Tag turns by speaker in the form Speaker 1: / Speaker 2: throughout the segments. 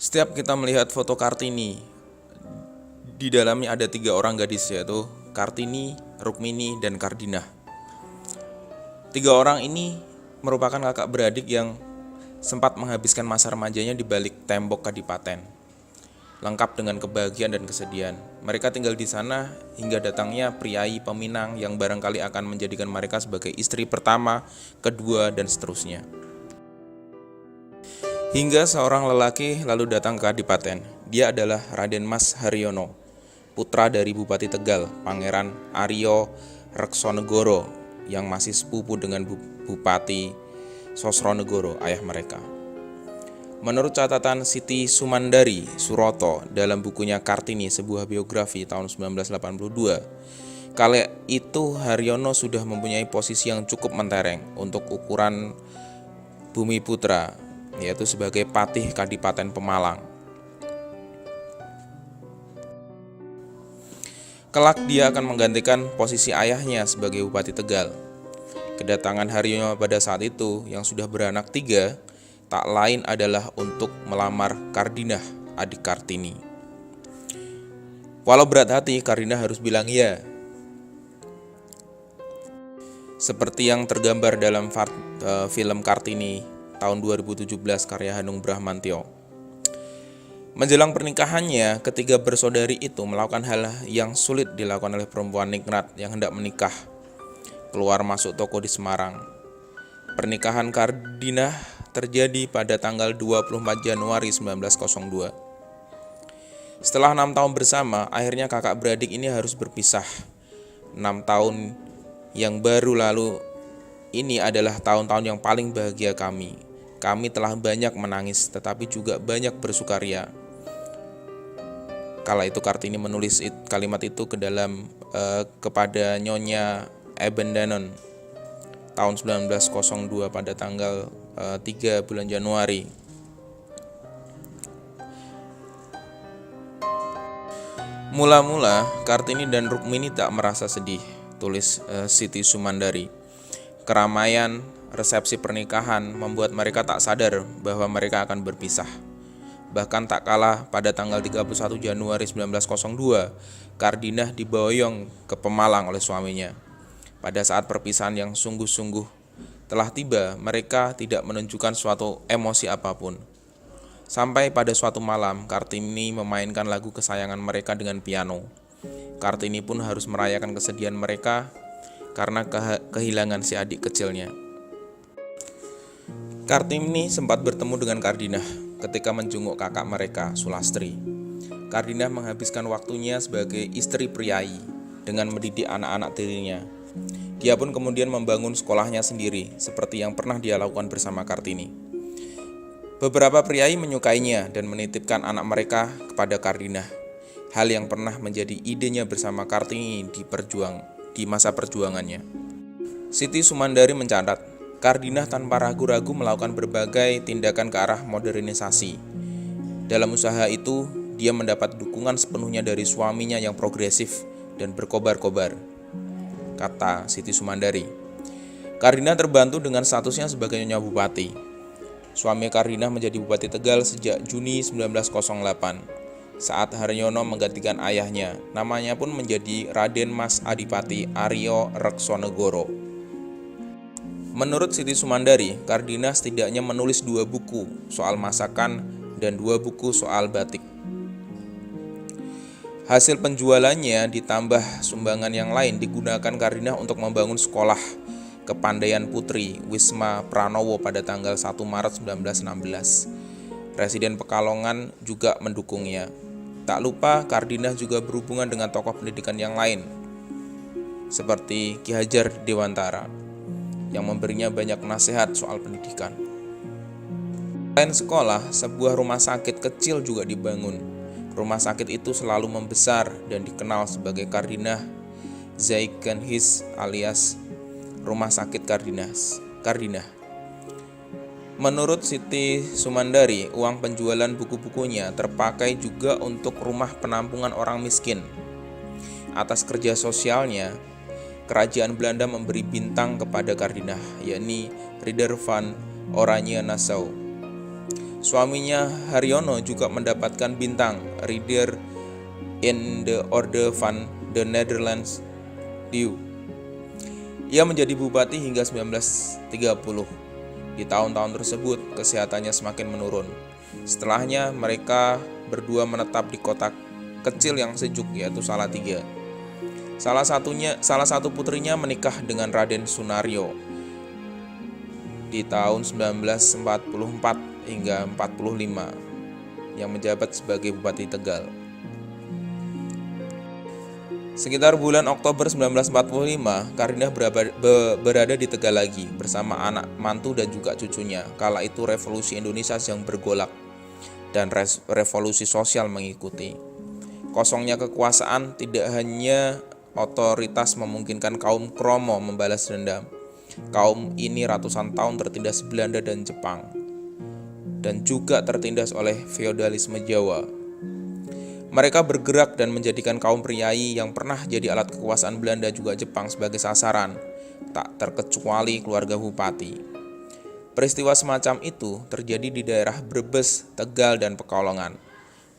Speaker 1: Setiap kita melihat foto Kartini, di dalamnya ada 3 orang gadis, yaitu Kartini, Rukmini, dan Kardinah. 3 orang ini merupakan kakak beradik yang sempat menghabiskan masa remajanya di balik tembok kadipaten, lengkap dengan kebahagiaan dan kesedihan. Mereka tinggal di sana hingga datangnya priai peminang yang barangkali akan menjadikan mereka sebagai istri pertama, kedua, dan seterusnya. Hingga seorang lelaki lalu datang ke kadipaten. Dia adalah Raden Mas Haryono, putra dari Bupati Tegal, Pangeran Aryo Reksonegoro, yang masih sepupu dengan Bupati Sosronegoro, ayah mereka. Menurut catatan Siti Sumandari Suroto dalam bukunya Kartini, sebuah biografi tahun 1982, kala itu Haryono sudah mempunyai posisi yang cukup mentereng untuk ukuran Bumi Putra, yaitu sebagai patih Kadipaten Pemalang. Kelak dia akan menggantikan posisi ayahnya sebagai Bupati Tegal. Kedatangan Haryono pada saat itu yang sudah beranak 3 tak lain adalah untuk melamar Kardinah, adik Kartini. Walau berat hati, Kardinah harus bilang ya. Seperti yang tergambar dalam film Kartini tahun 2017 karya Hanung Bramantyo. Menjelang pernikahannya, ketiga bersaudari itu melakukan hal yang sulit dilakukan oleh perempuan ningrat yang hendak menikah. Keluar masuk toko di Semarang. Pernikahan Kardinah terjadi pada tanggal 24 Januari 1902. Setelah 6 tahun bersama, akhirnya kakak beradik ini harus berpisah. 6 tahun yang baru lalu ini adalah tahun-tahun yang paling bahagia kami. Kami telah banyak menangis, tetapi juga banyak bersukaria. Kala itu Kartini menulis kalimat itu kepada Nyonya Ebendanon tahun 1902 pada tanggal 3 bulan Januari. Mula-mula Kartini dan Rukmini tak merasa sedih, tulis Siti Sumandari. Keramaian resepsi pernikahan membuat mereka tak sadar bahwa mereka akan berpisah. Bahkan tak kalah pada tanggal 31 Januari 1902, Kardinah diboyong ke Pemalang oleh suaminya. Pada saat perpisahan yang sungguh-sungguh telah tiba, mereka tidak menunjukkan suatu emosi apapun. Sampai pada suatu malam, Kartini memainkan lagu kesayangan mereka dengan piano. Kartini pun harus merayakan kesedihan mereka karena kehilangan si adik kecilnya. Kartini sempat bertemu dengan Kardinah ketika menjenguk kakak mereka, Sulastri. Kardinah menghabiskan waktunya sebagai istri priai dengan mendidik anak-anak tirinya. Dia pun kemudian membangun sekolahnya sendiri, seperti yang pernah dia lakukan bersama Kartini. Beberapa priai menyukainya dan menitipkan anak mereka kepada Kardinah, hal yang pernah menjadi idenya bersama Kartini di masa perjuangannya. Siti Sumandari mencatat, Kardinah tanpa ragu-ragu melakukan berbagai tindakan ke arah modernisasi. Dalam usaha itu, dia mendapat dukungan sepenuhnya dari suaminya yang progresif dan berkobar-kobar, kata Siti Sumandari. Kardinah terbantu dengan statusnya sebagai Nyonya Bupati. Suami Kardinah menjadi Bupati Tegal sejak Juni 1908. Saat Haryono menggantikan ayahnya, namanya pun menjadi Raden Mas Adipati Aryo Reksonegoro. Menurut Siti Sumandari, Kardinah setidaknya menulis 2 buku soal masakan dan 2 buku soal batik. Hasil penjualannya ditambah sumbangan yang lain digunakan Kardinah untuk membangun sekolah Kepandaian Putri Wisma Pranowo pada tanggal 1 Maret 1916. Presiden Pekalongan juga mendukungnya. Tak lupa Kardinah juga berhubungan dengan tokoh pendidikan yang lain, seperti Ki Hajar Dewantara, yang memberinya banyak nasihat soal pendidikan. Selain sekolah, sebuah rumah sakit kecil juga dibangun. Rumah sakit itu selalu membesar dan dikenal sebagai Kardinah Ziekenhuis alias Rumah Sakit Kardinah. Menurut Siti Sumandari, uang penjualan buku-bukunya terpakai juga untuk rumah penampungan orang miskin. Atas kerja sosialnya, kerajaan Belanda memberi bintang kepada Kardinah, yakni Ridder van Oranje Nassau. Suaminya Haryono juga mendapatkan bintang Ridder in the Orde van the Netherlands Leeuw. Ia menjadi bupati hingga 1930. Di tahun-tahun tersebut, kesehatannya semakin menurun. Setelahnya, mereka berdua menetap di kota kecil yang sejuk, yaitu Salatiga. Salah satu putrinya menikah dengan Raden Sunaryo di tahun 1944 hingga 45 yang menjabat sebagai Bupati Tegal. Sekitar bulan Oktober 1945, Kardinah berada di Tegal lagi bersama anak mantu dan juga cucunya. Kala itu revolusi Indonesia sedang bergolak dan revolusi sosial mengikuti. Kosongnya kekuasaan tidak hanya otoritas memungkinkan kaum Kromo membalas dendam. Kaum ini ratusan tahun tertindas Belanda dan Jepang, dan juga tertindas oleh feodalisme Jawa. Mereka bergerak dan menjadikan kaum priai yang pernah jadi alat kekuasaan Belanda juga Jepang sebagai sasaran, tak terkecuali keluarga bupati. Peristiwa semacam itu terjadi di daerah Brebes, Tegal, dan Pekalongan,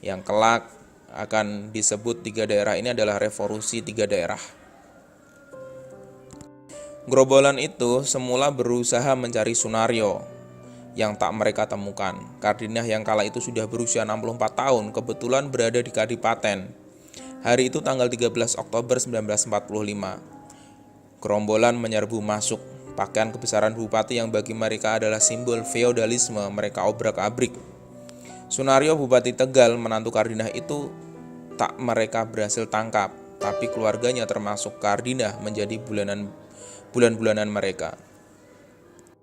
Speaker 1: yang kelak akan disebut tiga daerah ini adalah revolusi tiga daerah. Gerombolan itu semula berusaha mencari Sunaryo yang tak mereka temukan. Kardinah yang kala itu sudah berusia 64 tahun kebetulan berada di Kadipaten. Hari itu tanggal 13 Oktober 1945. Gerombolan menyerbu masuk. Pakaian kebesaran bupati yang bagi mereka adalah simbol feodalisme mereka obrak-abrik. Sunaryo Bupati Tegal, menantu Kardinah itu tak mereka berhasil tangkap, tapi keluarganya termasuk Kardinah menjadi bulan-bulanan mereka.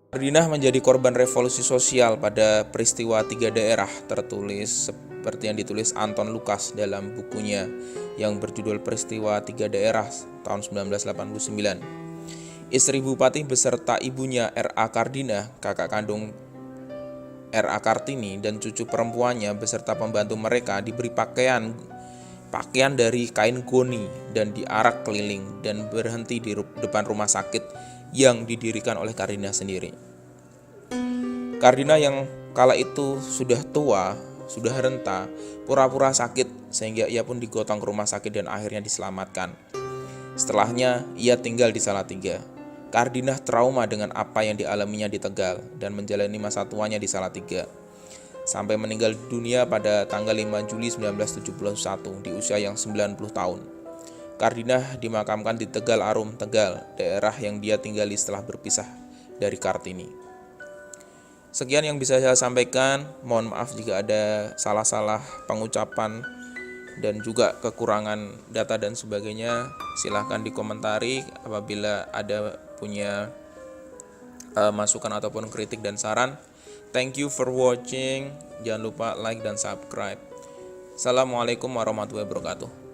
Speaker 1: Kardinah menjadi korban revolusi sosial pada peristiwa tiga daerah tertulis seperti yang ditulis Anton Lukas dalam bukunya yang berjudul Peristiwa Tiga Daerah tahun 1989. Istri bupati beserta ibunya R.A. Kardinah, kakak kandung R.A. Kartini, dan cucu perempuannya beserta pembantu mereka diberi pakaian dari kain goni dan diarak keliling dan berhenti di depan rumah sakit yang didirikan oleh Kardinah sendiri. Kardinah yang kala itu sudah tua, sudah renta, pura-pura sakit sehingga ia pun digotong ke rumah sakit dan akhirnya diselamatkan. Setelahnya ia tinggal di Salatiga. Kardinah trauma dengan apa yang dialaminya di Tegal dan menjalani masa tuanya di Salatiga sampai meninggal dunia pada tanggal 5 Juli 1971 di usia yang 90 tahun. Kardinah dimakamkan di Tegal Arum, Tegal, daerah yang dia tinggali setelah berpisah dari Kartini. Sekian yang bisa saya sampaikan. Mohon maaf jika ada salah-salah pengucapan dan juga kekurangan data dan sebagainya. Silahkan dikomentari apabila ada punya masukan ataupun kritik dan saran. Thank you for watching. Jangan lupa like dan subscribe. Assalamualaikum warahmatullahi wabarakatuh.